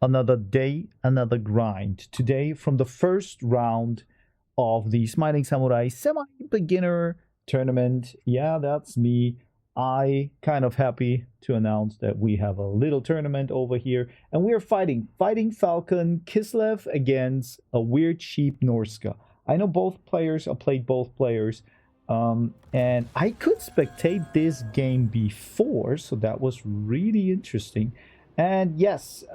Another day, another grind. Today, from the first round of the Smiling Samurai semi-beginner tournament. Yeah, that's me. I kind of happy to announce that we have a little tournament over here, and we are fighting Falcon Kislev against a weird sheep Norska. I know both players. I played both players, and I could spectate this game before, so that was really interesting. And yes,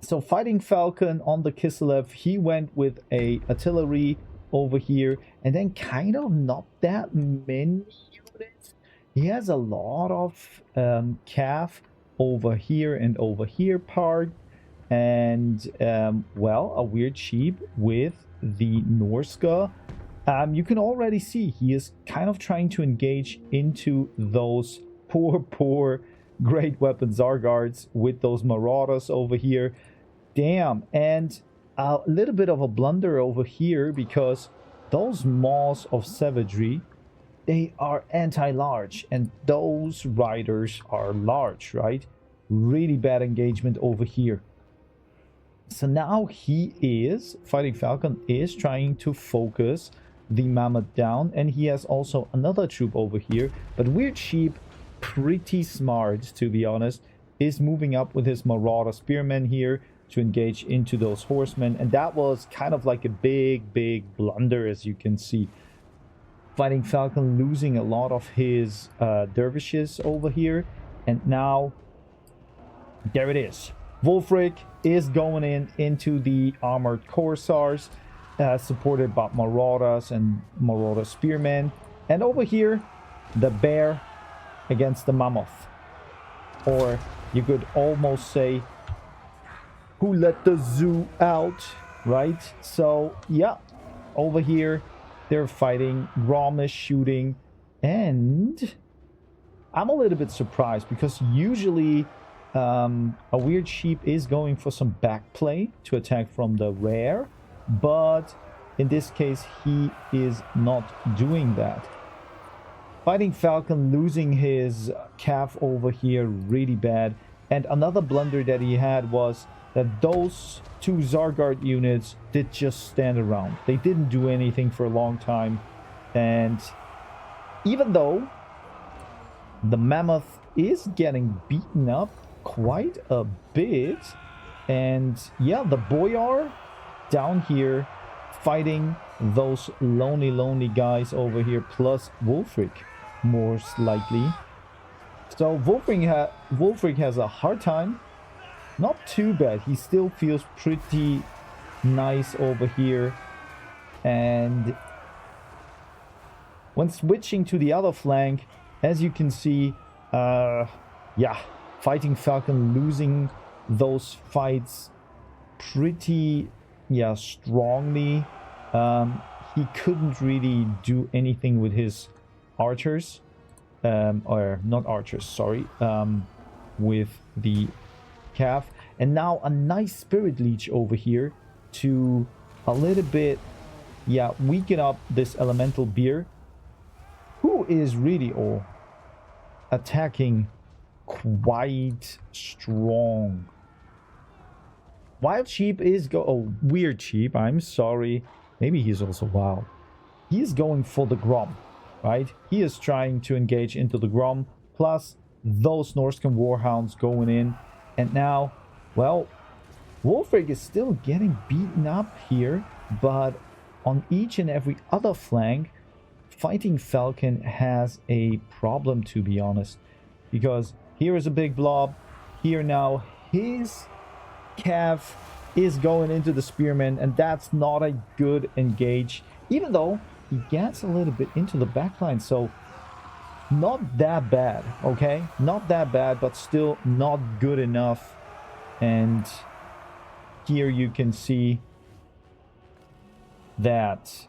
so fighting Falcon on the Kislev, he went with a artillery over here, and then kind of not that many units. He has a lot of calf over here and over here part, and well, a weird sheep with the Norska. You can already see he is kind of trying to engage into those poor great weapon Zargards with those Marauders over here. Damn, and a little bit of a blunder over here because those Maws of Savagery, they are anti-large, and those riders are large, right? Really bad engagement over here. So now Fighting Falcon is trying to focus the Mammoth down, and he has also another troop over here, but Weird Sheep, pretty smart to be honest, is moving up with his Marauder Spearmen here to engage into those horsemen, and that was kind of like a big blunder, as you can see. Fighting Falcon losing a lot of his dervishes over here, and now there it is. Wolfric is going into the armored corsairs, supported by Marauders and Marauder Spearmen, and over here the bear against the mammoth, or you could almost say, who let the zoo out, right? So yeah, over here they're fighting. Grom is shooting, and I'm a little bit surprised because usually a weird sheep is going for some backplay to attack from the rear, but in this case he is not doing that. Fighting Falcon losing his calf over here really bad, and another blunder that he had was that those two Zargard units did just stand around. They didn't do anything for a long time, and even though the Mammoth is getting beaten up quite a bit, and yeah, the Boyar down here fighting those lonely guys over here, plus Wolfric most likely. So Wolfric has a hard time. Not too bad. He still feels pretty nice over here. And when switching to the other flank, as you can see, yeah, Fighting Falcon losing those fights pretty, yeah, strongly. He couldn't really do anything with his archers, or not archers, sorry, with the calf. And now a nice Spirit Leech over here to a little bit, yeah, weaken up this elemental beer, who is really attacking quite strong. Wild Sheep is Weird Sheep, I'm sorry, maybe he's also wild. He's going for the Grom, right? He is trying to engage into the Grom, plus those Norscan Warhounds going in. And now, well, Wolfric is still getting beaten up here, but on each and every other flank, Fighting Falcon has a problem, to be honest. Because here is a big blob. Here now, his calf is going into the Spearman, and that's not a good engage. Even though he gets a little bit into the backline, so not that bad, okay? Not that bad, but still not good enough. And here you can see that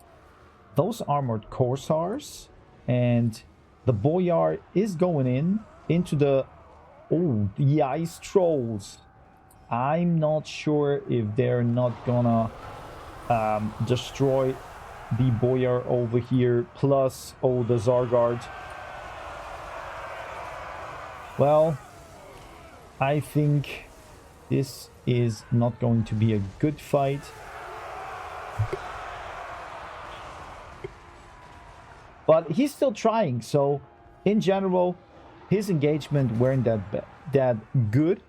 those armored corsairs and the Boyar is going into the ice trolls. I'm not sure if they're not gonna destroy the Boyar over here, plus the Zargard. Well, I think This is not going to be a good fight. But he's still trying, so in general, his engagement weren't that good,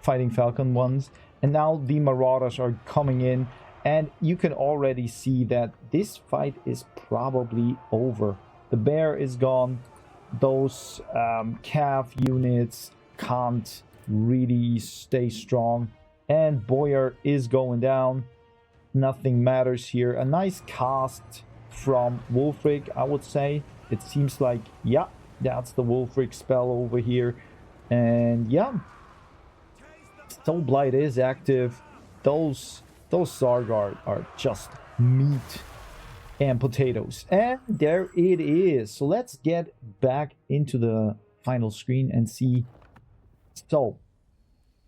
fighting Falcon ones. And now the Marauders are coming in, and you can already see that this fight is probably over. The bear is gone. Those calf units can't really stay strong. And Boyar is going down. Nothing matters here. A nice cast from Wulfric, I would say. It seems like, yeah, that's the Wulfric spell over here. And yeah, Soul Blight is active. Those Sargard are just meat and potatoes. And there it is. So let's get back into the final screen and see. So,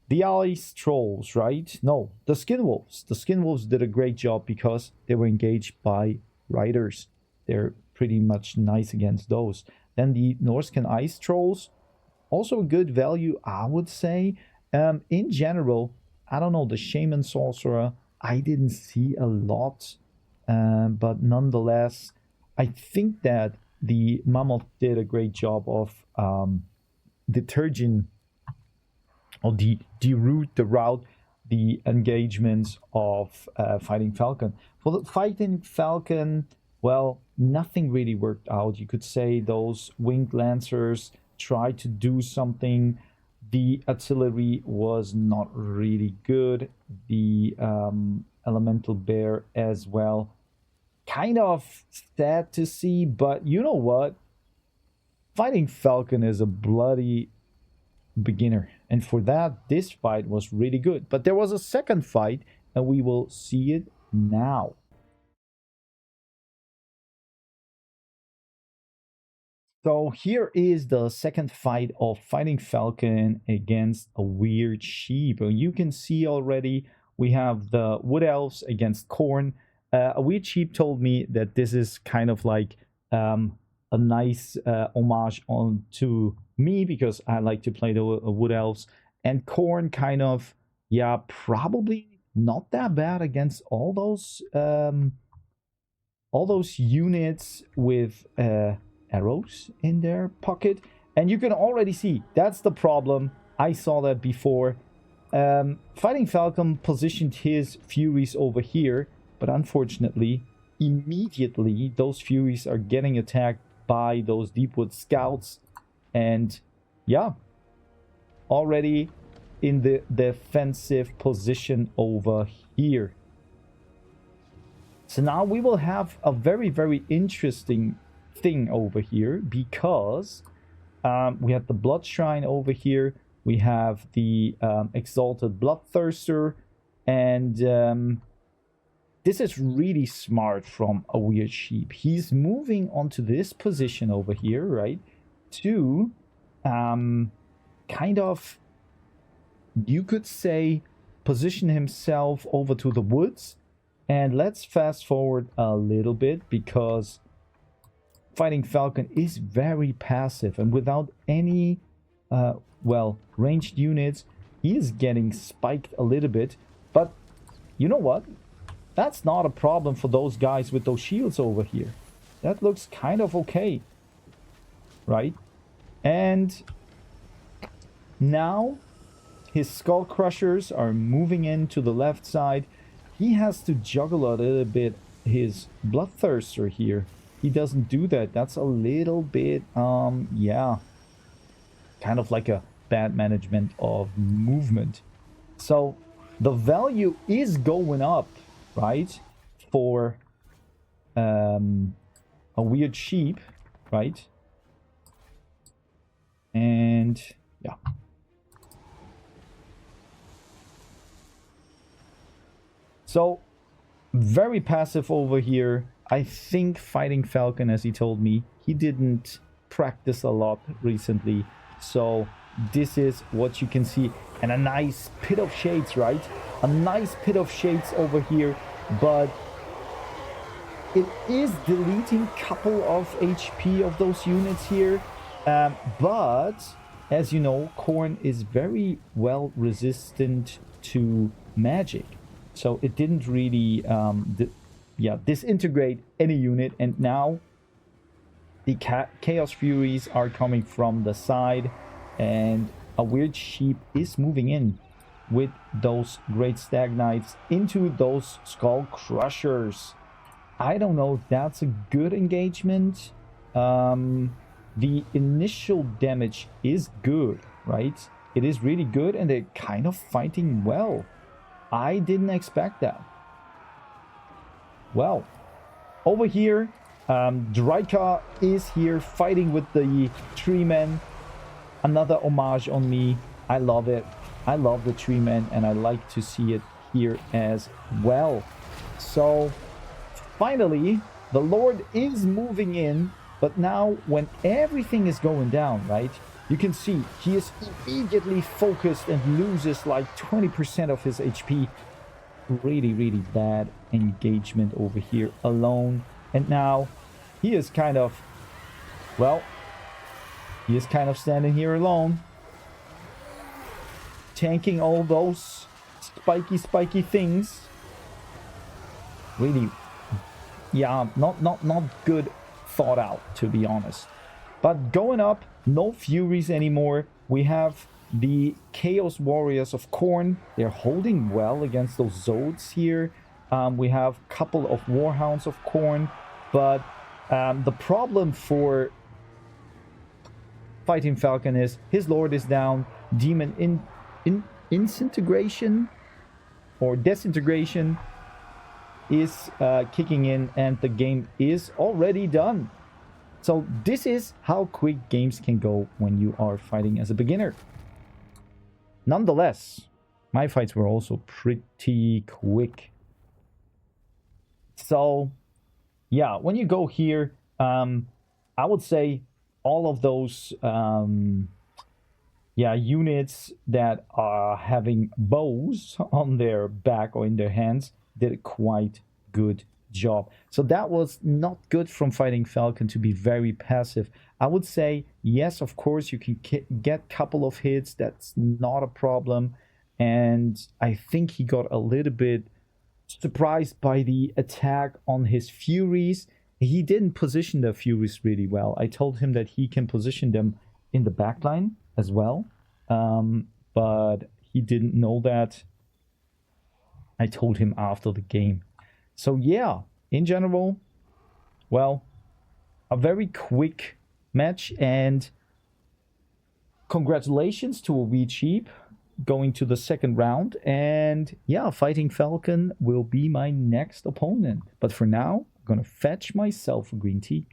the Ice Trolls, right? No, the Skinwolves. The Skinwolves did a great job because they were engaged by Riders. They're pretty much nice against those. Then the Norscan Ice Trolls, also a good value, I would say. In general, I don't know, the Shaman Sorcerer, I didn't see a lot. But nonetheless, I think that the Mammoth did a great job of deterging or the route the engagements of Fighting Falcon. For the Fighting Falcon, well, nothing really worked out. You could say those Winged Lancers tried to do something. The artillery was not really good. The Elemental Bear as well. Kind of sad to see, but you know what? Fighting Falcon is a bloody beginner, and for that this fight was really good. But there was a second fight, and we will see it now. So here is the second fight of Fighting Falcon against a Weird Sheep. You can see already we have the Wood Elves against Khorne. A Weird Sheep told me that this is kind of like a nice homage on to me, because I like to play the Wood Elves. And Khorne kind of, yeah, probably not that bad against all those units with arrows in their pocket. And you can already see that's the problem. I saw that before. Fighting Falcon positioned his Furies over here, but unfortunately, immediately those Furies are getting attacked by those Deepwood Scouts. And yeah, already in the defensive position over here. So now we will have a very, very interesting thing over here, because we have the Blood Shrine over here. We have the Exalted Bloodthirster, and this is really smart from a Weird Sheep. He's moving onto this position over here, right, to kind of, you could say, position himself over to the woods. And let's fast forward a little bit, because Fighting Falcon is very passive, and without any well, ranged units, he is getting spiked a little bit. But you know what? That's not a problem for those guys with those shields over here. That looks kind of okay, right? And now his Skull Crushers are moving into the left side. He has to juggle a little bit his Bloodthirster here. He doesn't do that. That's a little bit, yeah, kind of like a bad management of movement. So the value is going up, right, for a Weird Sheep, right? And yeah. So very passive over here. I think Fighting Falcon, as he told me, he didn't practice a lot recently. So this is what you can see. And a nice Pit of Shades, right? A nice Pit of Shades over here. But it is deleting a couple of HP of those units here. But as you know, Khorne is very well resistant to magic. So it didn't really disintegrate any unit. And now the Chaos Furies are coming from the side, and a weird sheep is moving in with those Great Stag Knights into those Skull Crushers. I don't know if that's a good engagement. The initial damage is good, right? It is really good, and they're kind of fighting well. I didn't expect that. Well, over here, Draika is here fighting with the Tree Men. Another homage on me. I love it. I love the Tree Men, and I like to see it here as well. So, finally, the Lord is moving in, but now when everything is going down, right, you can see he is immediately focused and loses like 20% of his HP. Really, really bad engagement over here alone. And now he is kind of, well, he is kind of standing here alone, tanking all those spiky things. Really, yeah, not good thought out, to be honest. But going up, no Furies anymore. We have the Chaos Warriors of Khorne. They're holding well against those Zodes here. We have a couple of Warhounds of Khorne, but the problem for Fighting Falcon is his Lord is down. Demon Disintegration or Disintegration is kicking in, and the game is already done. So this is how quick games can go when you are fighting as a beginner. Nonetheless, my fights were also pretty quick. So yeah, when you go here, I would say all of those units that are having bows on their back or in their hands did a quite good job. So that was not good from Fighting Falcon to be very passive. I would say, yes, of course, you can get a couple of hits. That's not a problem. And I think he got a little bit surprised by the attack on his Furies. He didn't position the Furies really well. I told him that he can position them in the backline as well. But he didn't know that. I told him after the game. So yeah, in general, well, a very quick match, and congratulations to a wee cheap going to the second round. And yeah, Fighting Falcon will be my next opponent. But for now, I'm gonna fetch myself a green tea.